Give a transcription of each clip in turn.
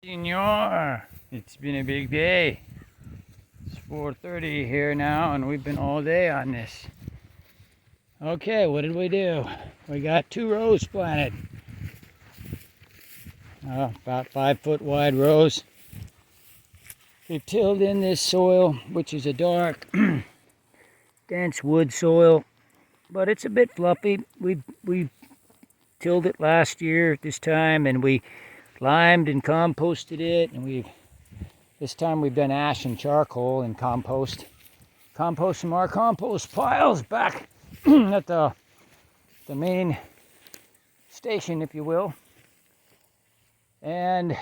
Senor, it's been a big day. It's 4:30 here now, and we've been all day on this. Okay, what did we do? We got 2 rows planted. About 5-foot wide rows. We've tilled in this soil, which is a dark, dense wood soil, but it's a bit fluffy. We tilled it last year at this time, and we limed and composted it, and this time we've done ash and charcoal and compost from our compost piles back at the main station, if you will. And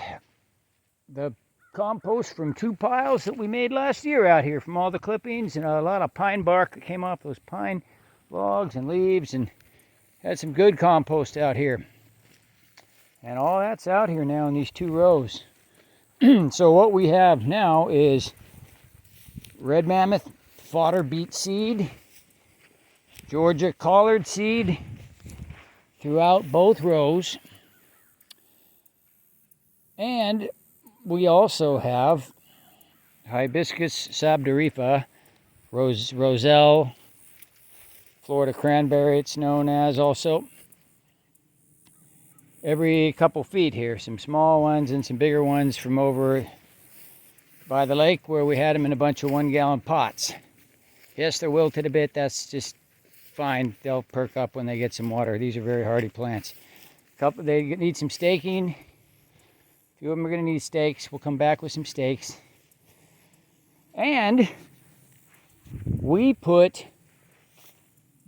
the compost from 2 piles that we made last year out here from all the clippings and a lot of pine bark that came off those pine logs and leaves, and had some good compost out here. And all that's out here now in these 2 rows. So what we have now is red mammoth fodder beet seed, Georgia collard seed throughout both rows. And we also have hibiscus sabdarifa, roselle, Florida cranberry it's known as also. Every couple feet here, some small ones and some bigger ones from over by the lake where we had them in a bunch of 1-gallon pots. Yes, they're wilted a bit. That's just fine. They'll perk up when they get some water. These are very hardy plants. They need some staking. A few of them are going to need stakes. We'll come back with some stakes. And we put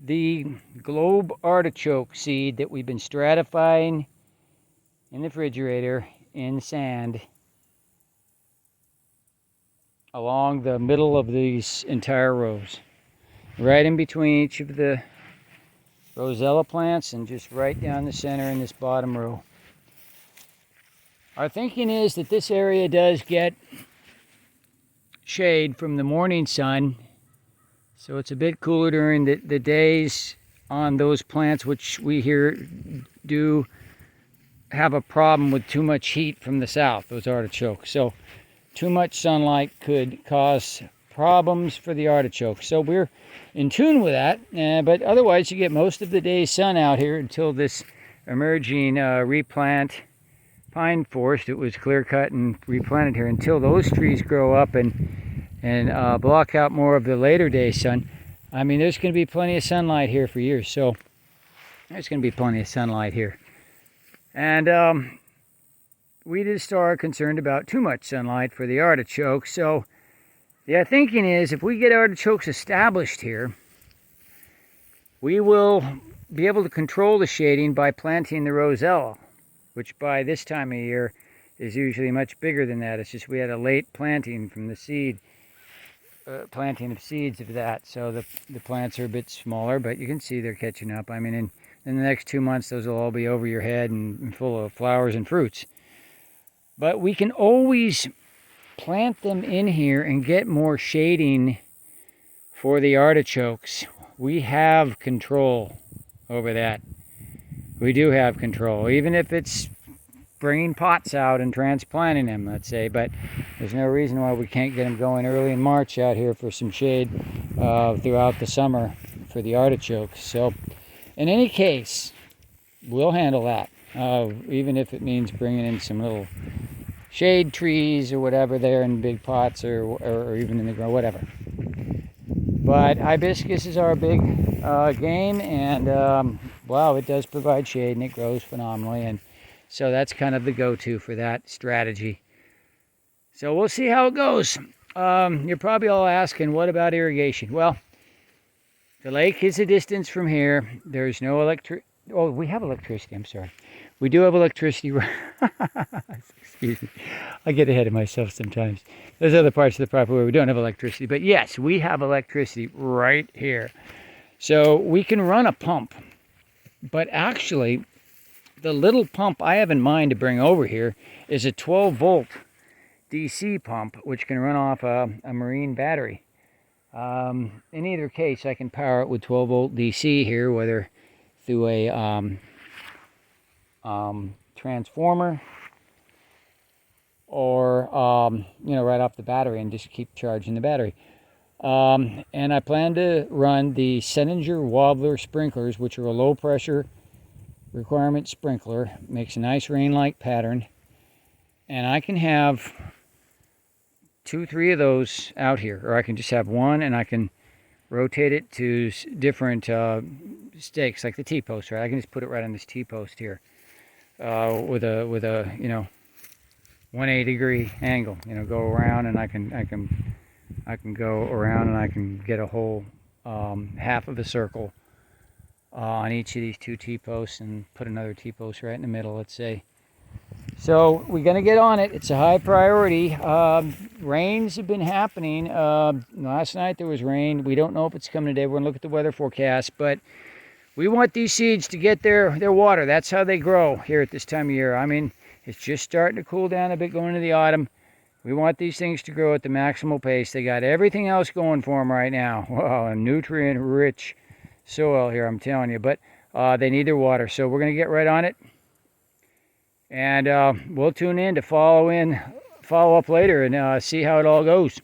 the globe artichoke seed that we've been stratifying in the refrigerator in sand along the middle of these entire rows, right in between each of the rosella plants and just right down the center in this bottom row. Our thinking is that this area does get shade from the morning sun, so it's a bit cooler during the days on those plants, which we here do have a problem with too much heat from the south, those artichokes. So too much sunlight could cause problems for the artichokes. So we're in tune with that, but otherwise you get most of the day's sun out here until this emerging replant pine forest. It was clear cut and replanted here until those trees grow up and block out more of the later day sun. I mean, there's going to be plenty of sunlight here for years, so there's going to be plenty of sunlight here. And we just are concerned about too much sunlight for the artichokes. So the thinking is, if we get artichokes established here, we will be able to control the shading by planting the rosella, which by this time of year is usually much bigger than that. It's just we had a late planting from the seed, planting of seeds of that. So the plants are a bit smaller, but you can see they're catching up. I mean, in the next 2 months, those will all be over your head and full of flowers and fruits. But we can always plant them in here and get more shading for the artichokes. We have control over that. We do have control, even if it's bringing pots out and transplanting them, let's say. But there's no reason why we can't get them going early in March out here for some shade throughout the summer for the artichokes. So in any case, we'll handle that, even if it means bringing in some little shade trees or whatever there in big pots or even in the ground, whatever. But hibiscus is our big game, and wow, it does provide shade and it grows phenomenally, and so that's kind of the go-to for that strategy. So we'll see how it goes. You're probably all asking, what about irrigation? Well, the lake is a distance from here. There's no oh, we have electricity, I'm sorry. We do have electricity. Excuse me. I get ahead of myself sometimes. There's other parts of the property where we don't have electricity. But yes, we have electricity right here. So we can run a pump. But actually, the little pump I have in mind to bring over here is a 12-volt DC pump, which can run off a marine battery. In either case, I can power it with 12-volt DC here, whether through a transformer right off the battery and just keep charging the battery. And I plan to run the Seninger Wobbler sprinklers, which are a low pressure requirement sprinkler. Makes a nice rain-like pattern. And I can have 2-3 of those out here, or I can just have one, and I can rotate it to different stakes, like the T-post, right? I can just put it right on this T-post here with a 180-degree angle. Go around, and I can go around, and I can get a whole half of a circle on each of these 2 T-posts, and put another T-post right in the middle, let's say. So we're going to get on it. It's a high priority. Rains have been happening. Last night there was rain. We don't know if it's coming today. We're going to look at the weather forecast, but we want these seeds to get their water. That's how they grow here at this time of year. I mean, it's just starting to cool down a bit going into the autumn. We want these things to grow at the maximal pace. They got everything else going for them right now. Wow, a nutrient-rich soil here, I'm telling you. But they need their water, so we're going to get right on it. And we'll tune in to follow up later and see how it all goes.